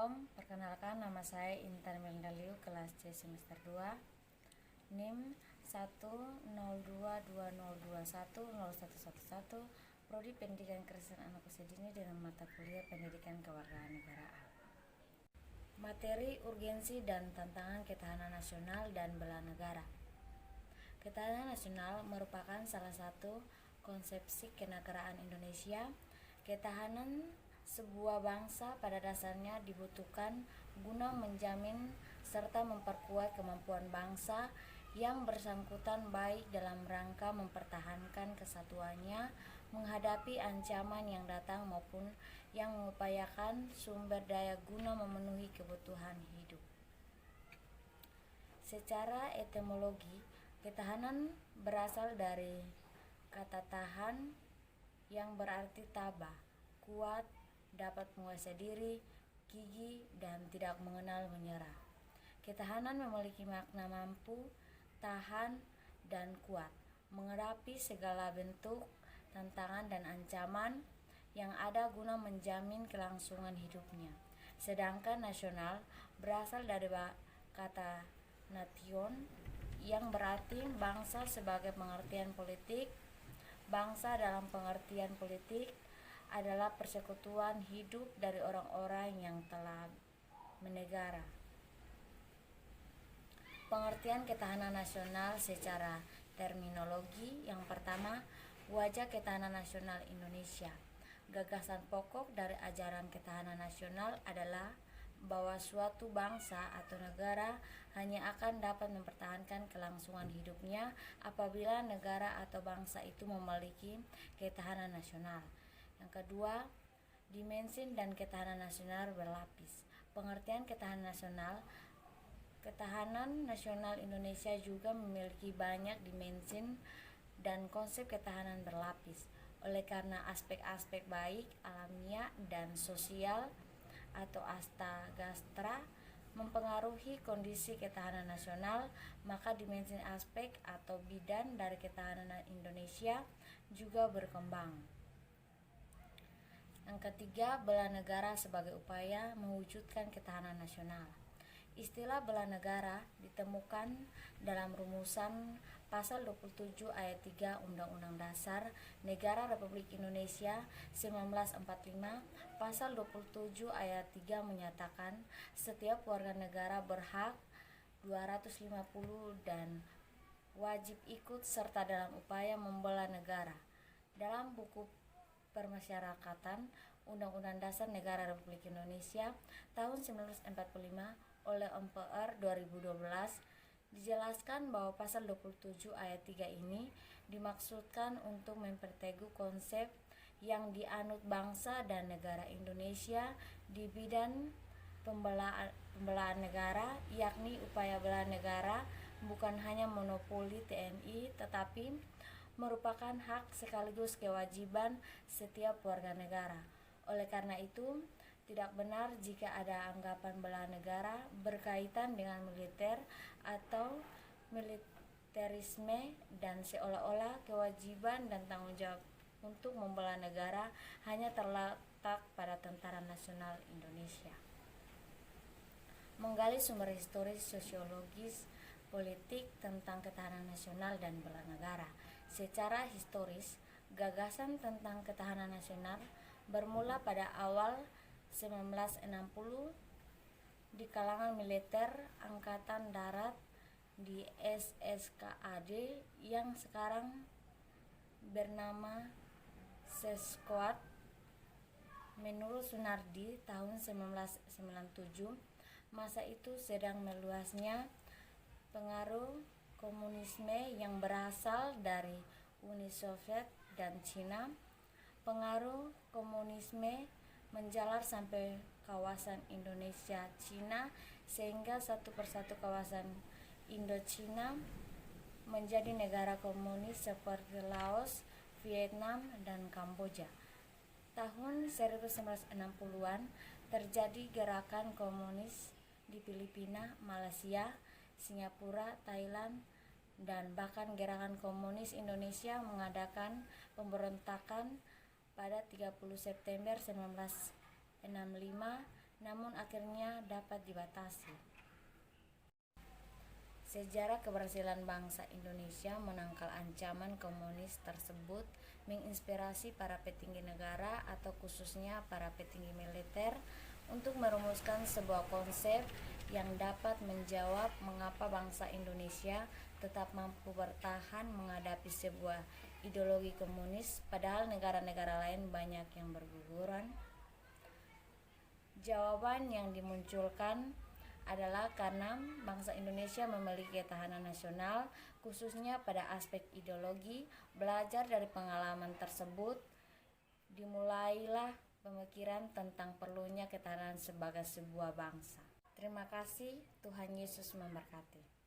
Assalamualaikum, perkenalkan nama saya Intan Melinda Liu, kelas C semester 2, NIM 10220210111, Prodi Pendidikan Kristen Anak Usia Dini dengan mata kuliah Pendidikan Kewarganegaraan. Materi urgensi dan tantangan ketahanan nasional dan bela negara. Ketahanan nasional merupakan salah satu konsepsi kenegaraan Indonesia. Ketahanan sebuah bangsa pada dasarnya dibutuhkan guna menjamin serta memperkuat kemampuan bangsa yang bersangkutan baik dalam rangka mempertahankan kesatuannya menghadapi ancaman yang datang maupun yang mengupayakan sumber daya guna memenuhi kebutuhan hidup. Secara etimologi, ketahanan berasal dari kata tahan yang berarti tabah, kuat, dapat menguasai diri, gigih, dan tidak mengenal menyerah. Ketahanan memiliki makna mampu, tahan, dan kuat, menghadapi segala bentuk tantangan dan ancaman yang ada guna menjamin kelangsungan hidupnya. Sedangkan nasional berasal dari kata nation yang berarti bangsa sebagai pengertian politik. Bangsa dalam pengertian politik adalah persekutuan hidup dari orang-orang yang telah bernegara. Pengertian ketahanan nasional secara terminologi. Yang pertama, wajah ketahanan nasional Indonesia. Gagasan pokok dari ajaran ketahanan nasional adalah bahwa suatu bangsa atau negara hanya akan dapat mempertahankan kelangsungan hidupnya apabila negara atau bangsa itu memiliki ketahanan nasional. Yang kedua, dimensi dan ketahanan nasional berlapis. Pengertian ketahanan nasional Indonesia juga memiliki banyak dimensi dan konsep ketahanan berlapis. Oleh karena aspek-aspek baik alamiah dan sosial atau astagastra mempengaruhi kondisi ketahanan nasional, maka dimensi aspek atau bidang dari ketahanan Indonesia juga berkembang. Yang ketiga, bela negara sebagai upaya mewujudkan ketahanan nasional. Istilah bela negara ditemukan dalam rumusan pasal 27 ayat 3 Undang-Undang Dasar Negara Republik Indonesia 1945. Pasal 27 ayat 3 menyatakan setiap warga negara berhak 250 dan wajib ikut serta dalam upaya membela negara. Dalam buku Permasyarakatan Undang-Undang Dasar Negara Republik Indonesia tahun 1945 oleh MPR 2012 dijelaskan bahwa pasal 27 ayat 3 ini dimaksudkan untuk memperteguh konsep yang dianut bangsa dan negara Indonesia di bidang pembelaan negara, yakni upaya bela negara bukan hanya monopoli TNI tetapi merupakan hak sekaligus kewajiban setiap warga negara. Oleh karena itu, tidak benar jika ada anggapan bela negara berkaitan dengan militer atau militerisme dan seolah-olah kewajiban dan tanggung jawab untuk membela negara hanya terletak pada Tentara Nasional Indonesia. Menggali sumber historis, sosiologis, politik tentang ketahanan nasional dan bela negara. Secara historis, gagasan tentang ketahanan nasional bermula pada awal 1960 di kalangan militer Angkatan Darat di SSKAD yang sekarang bernama Sesquad. Menurut Sunardi tahun 1997, masa itu sedang meluasnya pengaruh komunisme yang berasal dari Uni Soviet dan Cina. Pengaruh komunisme menjalar sampai kawasan Indonesia Cina sehingga satu persatu kawasan Indochina menjadi negara komunis seperti Laos, Vietnam, dan Kamboja. Tahun 1960-an terjadi gerakan komunis di Filipina, Malaysia, Singapura, Thailand, dan bahkan gerakan komunis Indonesia mengadakan pemberontakan pada 30 September 1965 namun akhirnya dapat dibatasi. Sejarah keberhasilan bangsa Indonesia menangkal ancaman komunis tersebut menginspirasi para petinggi negara atau khususnya para petinggi militer untuk merumuskan sebuah konsep yang dapat menjawab mengapa bangsa Indonesia tetap mampu bertahan menghadapi sebuah ideologi komunis padahal negara-negara lain banyak yang berguguran. Jawaban yang dimunculkan adalah karena bangsa Indonesia memiliki ketahanan nasional, khususnya pada aspek ideologi. Belajar dari pengalaman tersebut, dimulailah pemikiran tentang perlunya ketahanan sebagai sebuah bangsa. Terima kasih, Tuhan Yesus memberkati.